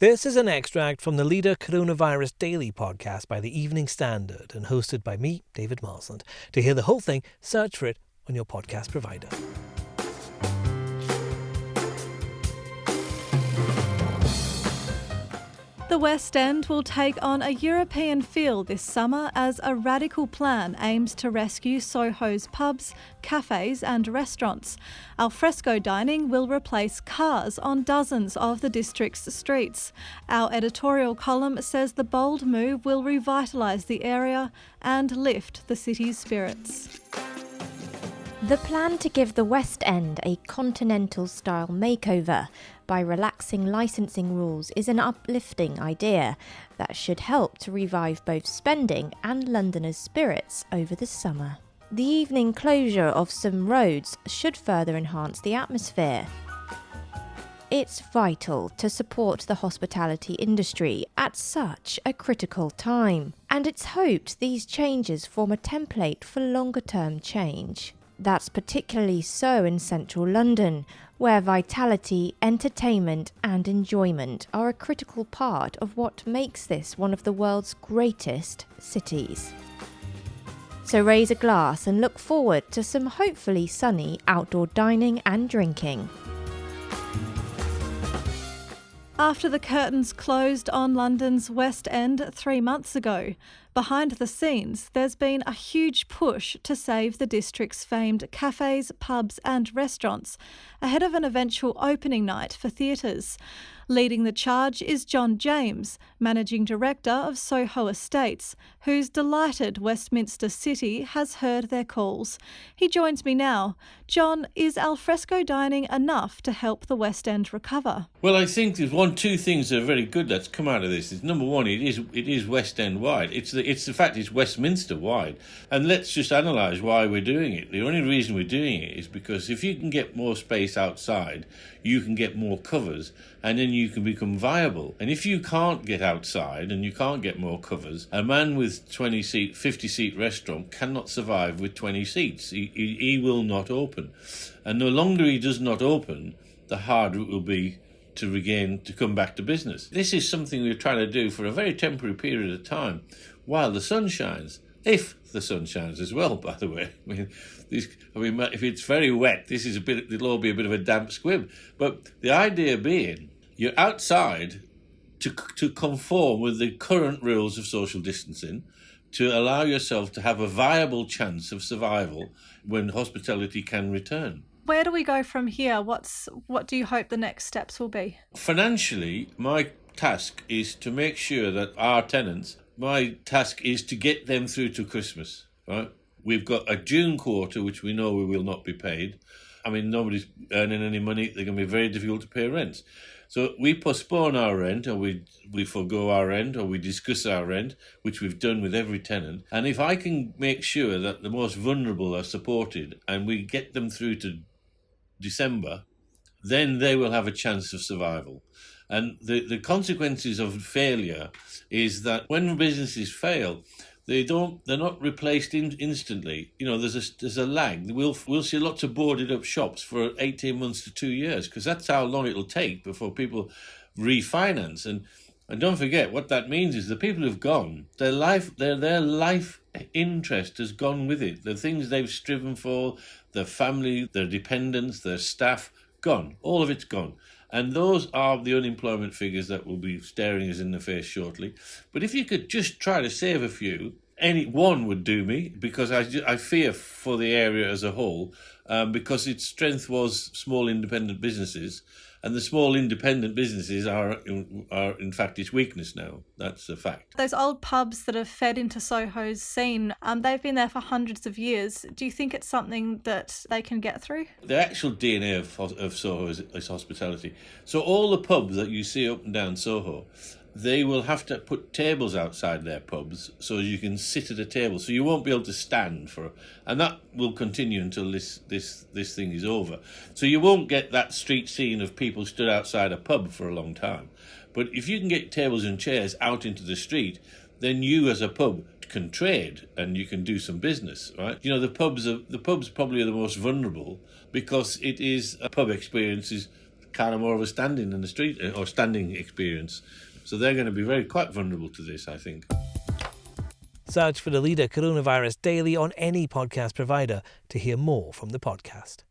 This is an extract from the Leader Coronavirus Daily podcast by the Evening Standard and hosted by me, David Marsland. To hear the whole thing, search for it on your podcast provider. The West End will take on a European feel this summer as a radical plan aims to rescue Soho's pubs, cafes and restaurants. Al-fresco dining will replace cars on dozens of the district's streets. Our editorial column says the bold move will revitalise the area and lift the city's spirits. The plan to give the West End a continental-style makeover by relaxing licensing rules is an uplifting idea that should help to revive both spending and Londoners' spirits over the summer. The evening closure of some roads should further enhance the atmosphere. It's vital to support the hospitality industry at such a critical time, and it's hoped these changes form a template for longer-term change. That's particularly so in central London, where vitality, entertainment and enjoyment are a critical part of what makes this one of the world's greatest cities. So raise a glass and look forward to some hopefully sunny outdoor dining and drinking. After the curtains closed on London's West End 3 months ago, behind the scenes there's been a huge push to save the district's famed cafes, pubs and restaurants ahead of an eventual opening night for theatres. Leading the charge is John James, Managing Director of Soho Estates, who's delighted Westminster City has heard their calls. He joins me now. John, is alfresco dining enough to help the West End recover? Well, I think there's two things that are very good that's come out of this. Number one, it is West End wide. It's the fact it's Westminster wide. And let's just analyse why we're doing it. The only reason we're doing it is because if you can get more space outside, you can get more covers, and then you can become viable. And if you can't get outside and you can't get more covers, a man with 50-seat restaurant cannot survive with 20 seats. He will not open. And the longer he does not open, the harder it will be to come back to business. This is something we're trying to do for a very temporary period of time while the sun shines. If the sun shines as well, by the way. If it's very wet, it'll all be a bit of a damp squib. But the idea being, you're outside to conform with the current rules of social distancing, to allow yourself to have a viable chance of survival when hospitality can return. Where do we go from here? What do you hope the next steps will be? Financially, my task is to make sure that our tenants, my task is to get them through to Christmas, right? We've got a June quarter, which we know we will not be paid. I mean, nobody's earning any money. They're going to be very difficult to pay rents. So we postpone our rent, or we forgo our rent, or we discuss our rent, which we've done with every tenant. And if I can make sure that the most vulnerable are supported and we get them through to December, then they will have a chance of survival. And the consequences of failure is that when businesses fail, they're not replaced instantly. You know, there's a lag. We'll see lots of boarded up shops for 18 months to 2 years, because that's how long it'll take before people refinance. And don't forget, what that means is the people who've gone, their life interest has gone with it. The things they've striven for, their family, their dependents, their staff, gone. All of it's gone. And those are the unemployment figures that will be staring us in the face shortly. But if you could just try to save a few, any one would do me, because I fear for the area as a whole, because its strength was small independent businesses, and the small independent businesses are in fact its weakness now. That's a fact. Those old pubs that have fed into Soho's scene, they've been there for hundreds of years. Do you think it's something that they can get through? The actual DNA of Soho is hospitality. So all the pubs that you see up and down Soho, they will have to put tables outside their pubs so you can sit at a table. So you won't be able to stand and that will continue until this thing is over. So you won't get that street scene of people stood outside a pub for a long time. But if you can get tables and chairs out into the street, then you as a pub can trade and you can do some business, right? You know, the pubs probably are the most vulnerable, because it is a pub experience is kind of more of a standing in the street or standing experience. So they're going to be quite vulnerable to this, I think. Search for the Leader Coronavirus Daily on any podcast provider to hear more from the podcast.